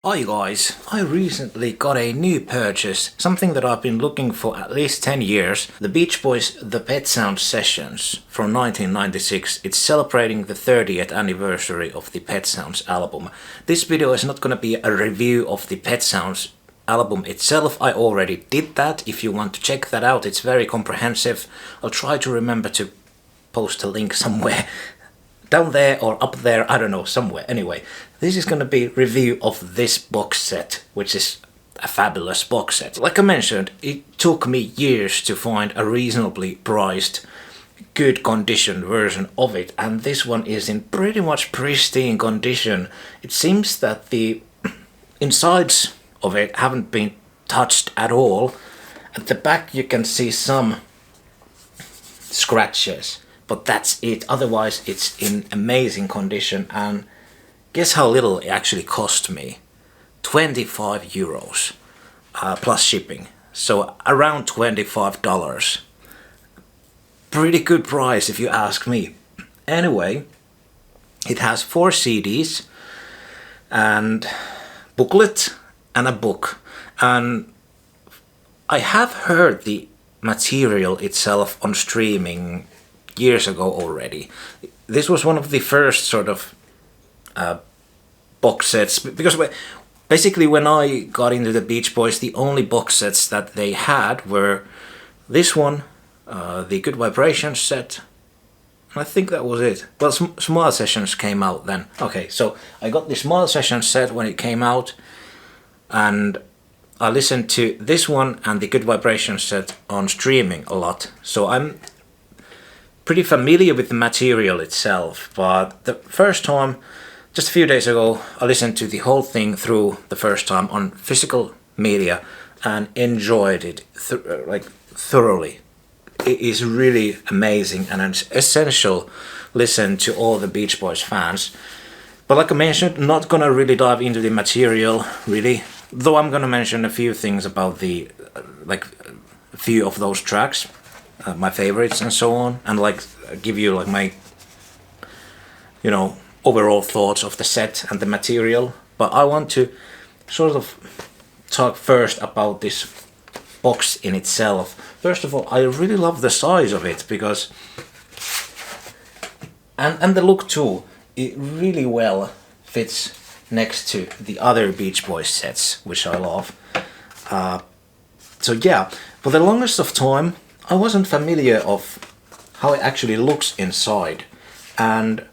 Hi guys, I recently got a new purchase, something that I've been looking for at least 10 years, the Beach Boys' The Pet Sounds Sessions from 1996. It's celebrating the 30th anniversary of the Pet Sounds album. This video is not gonna be a review of the Pet Sounds album itself. I already did that. If you want to check that out, it's very comprehensive. I'll try to remember to post a link somewhere down there or up there, I don't know, somewhere. Anyway, this is gonna be review of this box set, which is a fabulous box set. Like I mentioned, it took me years to find a reasonably priced, good condition version of it, and this one is in pretty much pristine condition. It seems that the insides of it haven't been touched at all. At the back you can see some scratches, but that's it. Otherwise it's in amazing condition, and guess how little it actually cost me? 25 euros plus shipping, so around $25. Pretty good price if you ask me. Anyway, it has 4 CDs and booklet and a book, and I have heard the material itself on streaming years ago already. This was one of the first sort of box sets, because basically when I got into the Beach Boys, the only box sets that they had were this one, the Good Vibrations set, and I think that was it. Well, Smile Sessions came out then. Okay, so I got the Smile Sessions set when it came out, and I listened to this one and the Good Vibrations set on streaming a lot, so I'm pretty familiar with the material itself. But the first time, just a few days ago, I listened to the whole thing through the first time on physical media and enjoyed it thoroughly. It is really amazing and an essential listen to all the Beach Boys fans. But like I mentioned, not gonna really dive into the material really, though I'm gonna mention a few things about the a few of those tracks, my favorites and so on, and give you my overall thoughts of the set and the material. But I want to sort of talk first about this box in itself. First of all, I really love the size of it, because and the look too. It really well fits next to the other Beach Boys sets, which I love. So yeah, for the longest of time I wasn't familiar of how it actually looks inside, and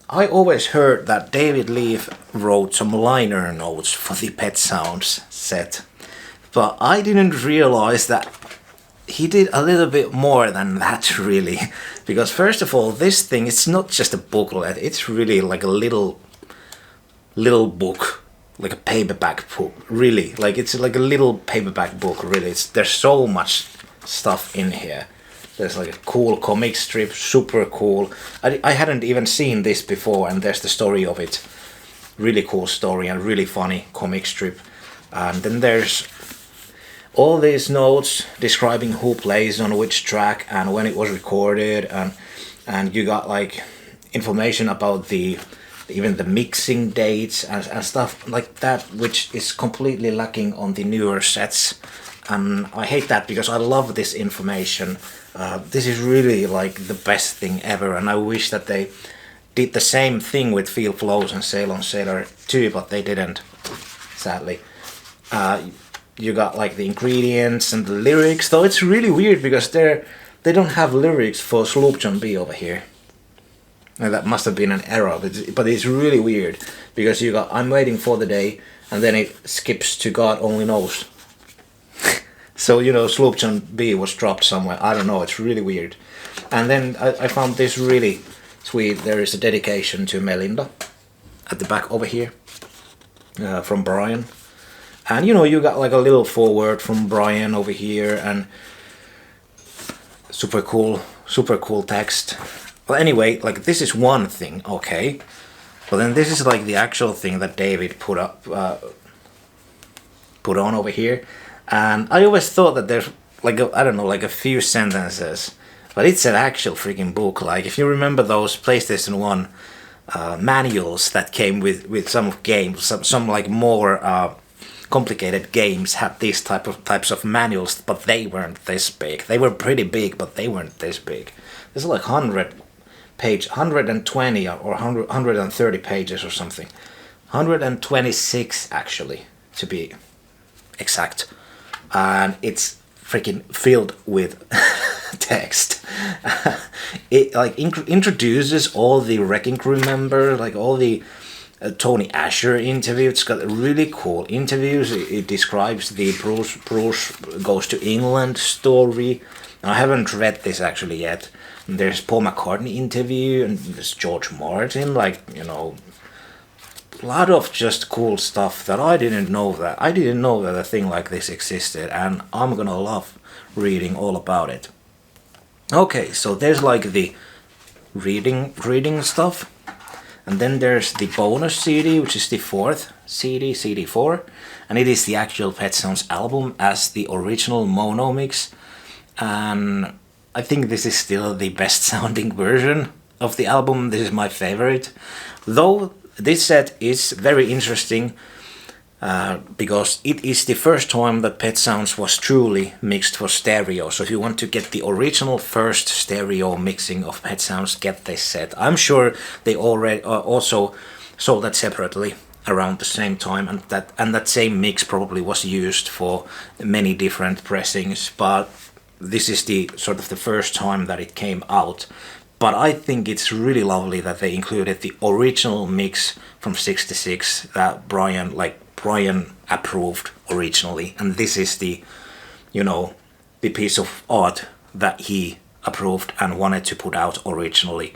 I always heard that David Leaf wrote some liner notes for the Pet Sounds set, but I didn't realize that he did a little bit more than that really. Because first of all, this thing, it's not just a booklet, it's really like a little book, like a paperback book, really. Like it's like a little paperback book, really. There's so much stuff in here. There's like a cool comic strip, super cool. I hadn't even seen this before, and there's the story of it. Really cool story and really funny comic strip. And then there's all these notes describing who plays on which track and when it was recorded, and you got like information about even the mixing dates and stuff like that, which is completely lacking on the newer sets. And I hate that, because I love this information. This is really like the best thing ever, and I wish that they did the same thing with Feel Flows and Sail on Sailor too, but they didn't, sadly. You got like the ingredients and the lyrics, though it's really weird because they don't have lyrics for Sloop John B over here. And that must have been an error, but it's really weird, because you got I'm Waiting for the Day, and then it skips to God Only Knows. So Sloop John B was dropped somewhere, I don't know, it's really weird. And then I found this really sweet. There is a dedication to Melinda at the back over here, from Brian. And you got like a little foreword from Brian over here, and super cool text. Well, anyway, like this is one thing, okay, but then this is like the actual thing that David put on over here. And I always thought that there's like a few sentences, but it's an actual freaking book. Like if you remember those PlayStation 1 manuals that came with some games, some like more complicated games had these types of manuals, but they weren't this big. They were pretty big, but they weren't this big. There's like 120 or 130 pages or something. 126 actually, to be exact. And it's freaking filled with text. It like introduces all the Wrecking Crew members, like all the Tony Asher interview. It's got really cool interviews. It describes the Bruce Goes to England story. I haven't read this actually yet. There's Paul McCartney interview, and there's George Martin, like, you know, a lot of just cool stuff that I didn't know that a thing like this existed, and I'm gonna love reading all about it. Okay, so there's like the reading stuff, and then there's the bonus CD, which is the fourth CD, CD4, and it is the actual Pet Sounds album as the original mono mix, and I think this is still the best sounding version of the album. This is my favorite, though this set is very interesting because it is the first time that Pet Sounds was truly mixed for stereo. So if you want to get the original first stereo mixing of Pet Sounds, get this set. I'm sure they already also sold that separately around the same time, and that same mix probably was used for many different pressings, but this is the sort of the first time that it came out. But I think it's really lovely that they included the original mix from '66 that Brian approved originally, and this is the, you know, the piece of art that he approved and wanted to put out originally,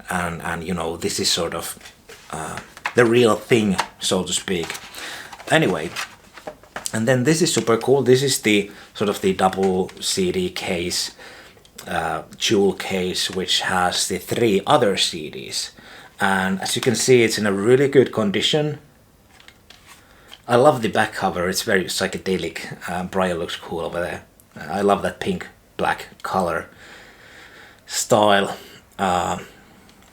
and you know, this is sort of the real thing, so to speak. Anyway, and then this is super cool. This is the sort of the double CD case, jewel case, which has the 3 other CDs, and as you can see, it's in a really good condition. I love the back cover. It's very psychedelic. Brian looks cool over there. I love that pink black color style.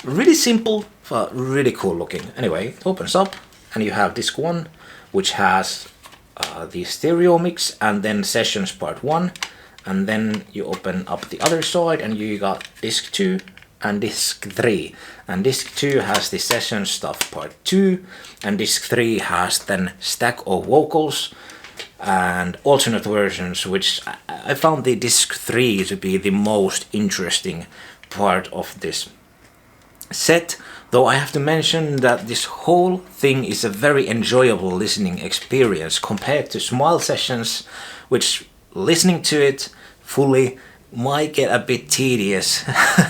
Really simple but really cool looking. Anyway, it opens up and you have disc 1, which has the stereo mix and then sessions part 1, and then you open up the other side and you got disc 2 and disc 3, and disc 2 has the session stuff part 2, and disc 3 has then stack of vocals and alternate versions, which I found the disc 3 to be the most interesting part of this set, though I have to mention that this whole thing is a very enjoyable listening experience compared to Smile Sessions, which listening to it fully might get a bit tedious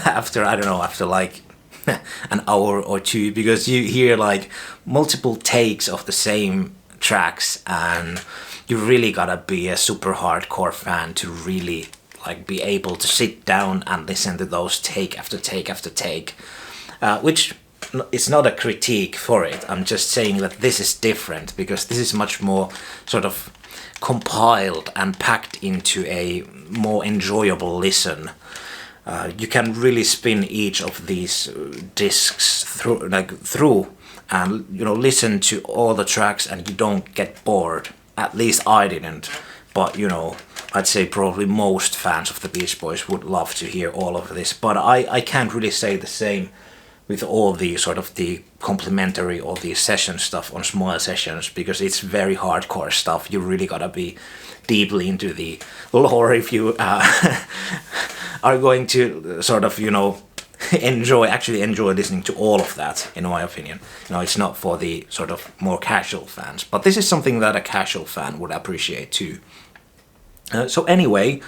after like an hour or two, because you hear like multiple takes of the same tracks, and you really gotta be a super hardcore fan to really like be able to sit down and listen to those take after take after take, which is not a critique for it. I'm just saying that this is different because this is much more sort of compiled and packed into a more enjoyable listen. You can really spin each of these discs through and, you know, listen to all the tracks and you don't get bored. At least I didn't, but you know, I'd say probably most fans of the Beach Boys would love to hear all of this, but I can't really say the same with all the sort of the complimentary or the session stuff on Smile Sessions, because it's very hardcore stuff. You really gotta be deeply into the lore if you are going to sort of, you know, actually enjoy listening to all of that, in my opinion. You know, it's not for the sort of more casual fans, but this is something that a casual fan would appreciate too. So anyway,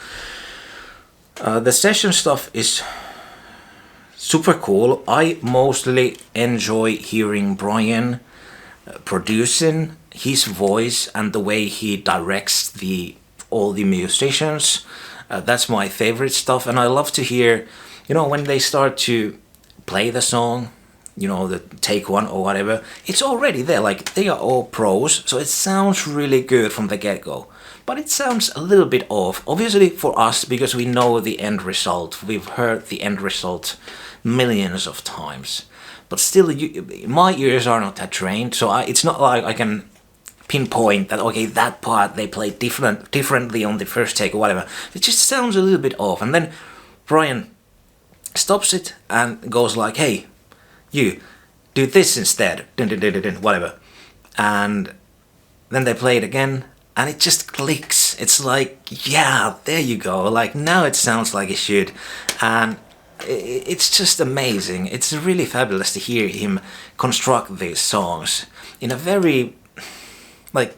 the session stuff is super cool. I mostly enjoy hearing Brian producing, his voice and the way he directs all the musicians. That's my favorite stuff, and I love to hear, you know, when they start to play the song, you know, the take 1 or whatever, it's already there, like they are all pros, so it sounds really good from the get-go. But it sounds a little bit off, obviously for us, because we know the end result. We've heard the end result millions of times. but still, my ears are not that trained, so it's not like I can pinpoint that, okay, that part they played differently on the first take or whatever. It just sounds a little bit off, and then Brian stops it and goes like, hey, you do this instead, dun, dun, dun, dun, dun, whatever, and then they play it again, and it just clicks. It's like, yeah, there you go, like now it sounds like it should. And it's just amazing. It's really fabulous to hear him construct these songs in a very, like,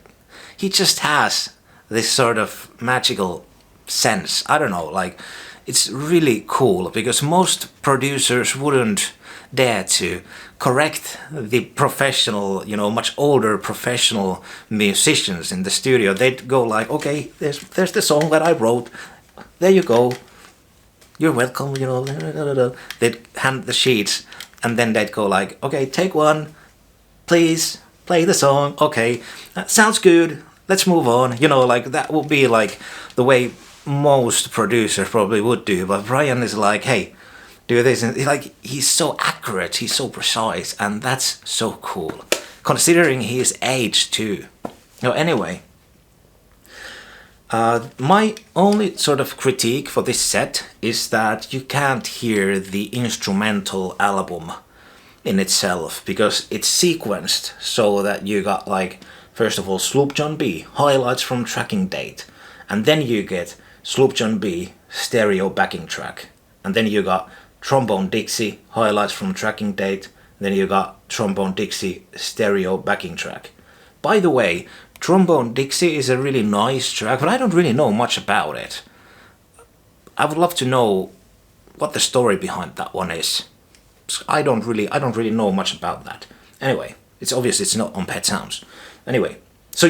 he just has this sort of magical sense. I don't know, like, it's really cool, because most producers wouldn't dare to correct the professional, much older professional musicians in the studio. They'd go like, okay, there's the song that I wrote, there you go, you're welcome, They'd hand the sheets, and then they'd go like, okay, take one, please play the song, okay, sounds good, let's move on, like that would be like the way most producers probably would do. But Brian is like, hey, do this, and like, he's so accurate, he's so precise, and that's so cool, considering his age too. Anyway, my only sort of critique for this set is that you can't hear the instrumental album in itself, because it's sequenced so that you got, like, first of all, Sloop John B, highlights from tracking date, and then you get Sloop John B stereo backing track, and then you got Trombone Dixie, highlights from tracking date, then you got Trombone Dixie stereo backing track. By the way, Trombone Dixie is a really nice track, but I don't really know much about it. I would love to know what the story behind that one is. I don't really know much about that. Anyway, it's obvious it's not on Pet Sounds. Anyway, so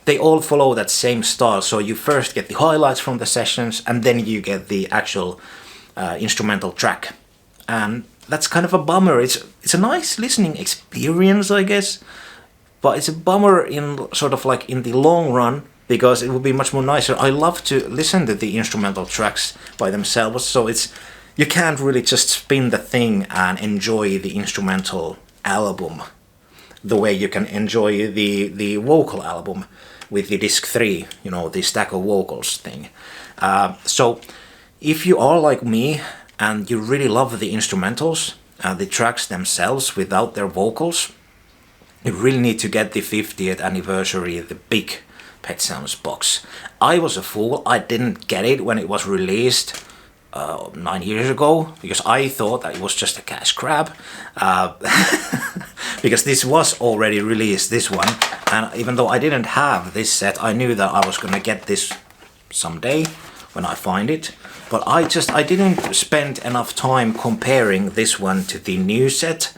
they all follow that same style. So you first get the highlights from the sessions, and then you get the actual instrumental track, and that's kind of a bummer. It's a nice listening experience, I guess, but it's a bummer in sort of like in the long run, because it would be much more nicer. I love to listen to the instrumental tracks by themselves, so you can't really just spin the thing and enjoy the instrumental album the way you can enjoy the vocal album with the disc 3, the stack of vocals thing. So if you are like me and you really love the instrumentals, the tracks themselves without their vocals, you really need to get the 50th anniversary, the big Pet Sounds box. I was a fool, I didn't get it when it was released 9 years ago, because I thought that it was just a cash grab, because this was already released, this one, and even though I didn't have this set, I knew that I was gonna get this someday when I find it. But I didn't spend enough time comparing this one to the new set,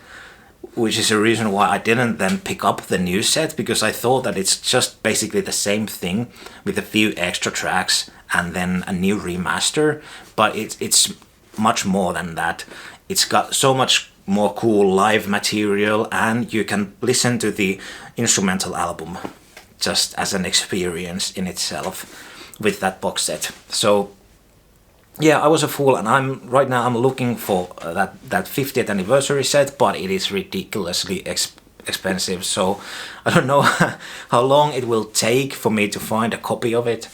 which is a reason why I didn't then pick up the new set, because I thought that it's just basically the same thing with a few extra tracks and then a new remaster, but it's much more than that. It's got so much more cool live material, and you can listen to the instrumental album just as an experience in itself with that box set. So yeah, I was a fool, and right now I'm looking for that 50th anniversary set, but it is ridiculously expensive, so I don't know how long it will take for me to find a copy of it,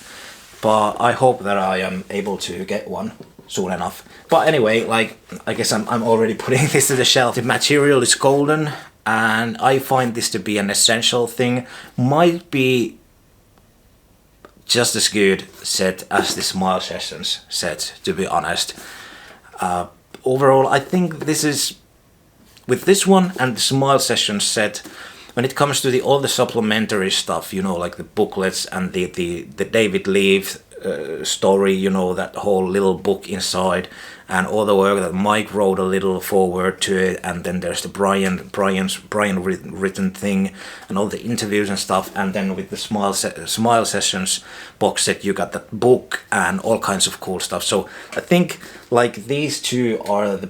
but I hope that I am able to get one soon enough. But anyway, like, I guess I'm already putting this to the shelf. The material is golden, and I find this to be an essential thing. Might be just as good set as the Smile Sessions set, to be honest. Overall, I think this is, with this one and the Smile Sessions set, when it comes to all the supplementary stuff, like the booklets and the David Leaf story, that whole little book inside, and all the work that Mike wrote a little forward to it, and then there's the Brian written thing, and all the interviews and stuff, and then with the Smile Sessions box set, you got that book and all kinds of cool stuff. So I think like these two are the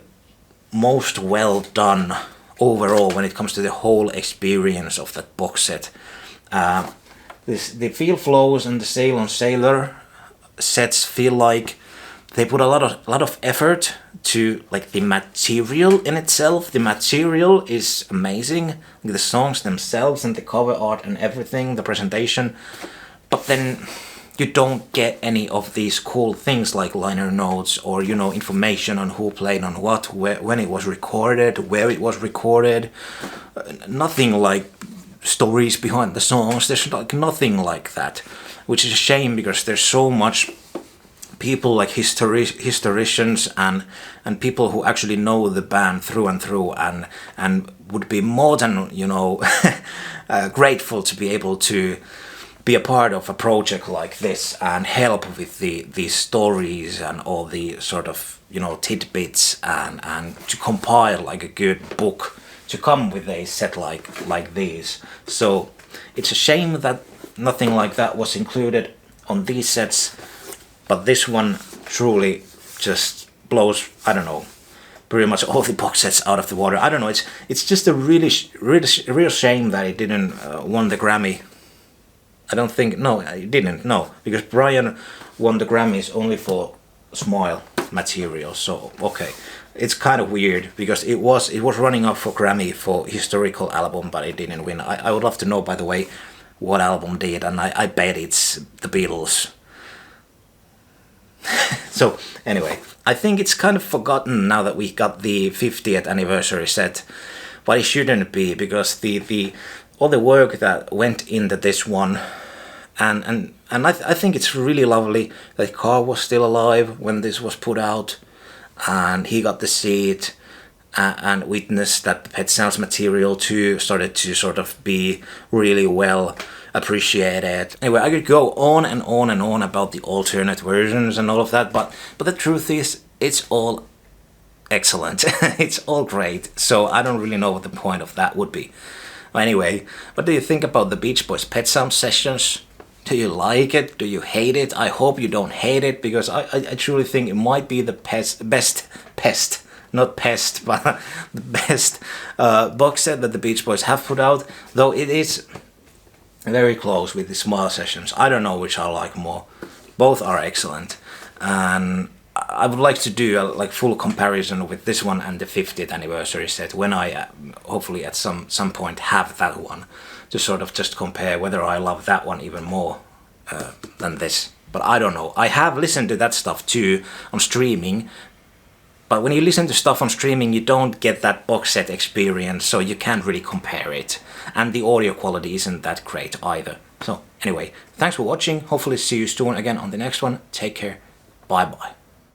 most well done overall when it comes to the whole experience of that box set. The Feel Flows and the Sail on Sailor sets feel like they put a lot of effort to like the material in itself. The material is amazing, the songs themselves and the cover art and everything, the presentation. But then you don't get any of these cool things like liner notes or, you know, information on who played on what, when it was recorded, where it was recorded. Nothing like stories behind the songs. There's like nothing like that, which is a shame because there's so much people like historians and people who actually know the band through and through and would be more than, you know, grateful to be able to be a part of a project like this and help with these stories and all the sort of, you know, tidbits and to compile like a good book to come with a set like these. So it's a shame that nothing like that was included on these sets. But this one truly just blows, I don't know, pretty much all the box sets out of the water. I don't know, it's just a real shame that it didn't won the Grammy. I don't think, no, it didn't, no. Because Brian won the Grammys only for Smile material, so okay. It's kind of weird because it was running up for Grammy for historical album, but it didn't win. I would love to know, by the way, what album did, and I bet it's the Beatles. So anyway, I think it's kind of forgotten now that we got the 50th anniversary set, but it shouldn't be because the all the work that went into this one, and I think it's really lovely that Carl was still alive when this was put out, and he got to see it and witness that the Pet Sounds material too started to sort of be really well appreciated. Anyway, I could go on and on and on about the alternate versions and all of that, but the truth is, it's all excellent. It's all great, so I don't really know what the point of that would be. Anyway, what do you think about the Beach Boys Pet Sounds sessions? Do you like it? Do you hate it? I hope you don't hate it, because I truly think it might be the best box set that the Beach Boys have put out, though it is very close with the Smile sessions. I don't know which I like more. Both are excellent, and I would like to do a like full comparison with this one and the 50th anniversary set when I hopefully at some point have that one, to sort of just compare whether I love that one even more than this. But I don't know. I have listened to that stuff too on streaming, but when you listen to stuff on streaming you don't get that box set experience, so you can't really compare it, and the audio quality isn't that great either. So anyway, thanks for watching. Hopefully see you soon again on the next one. Take care. Bye bye.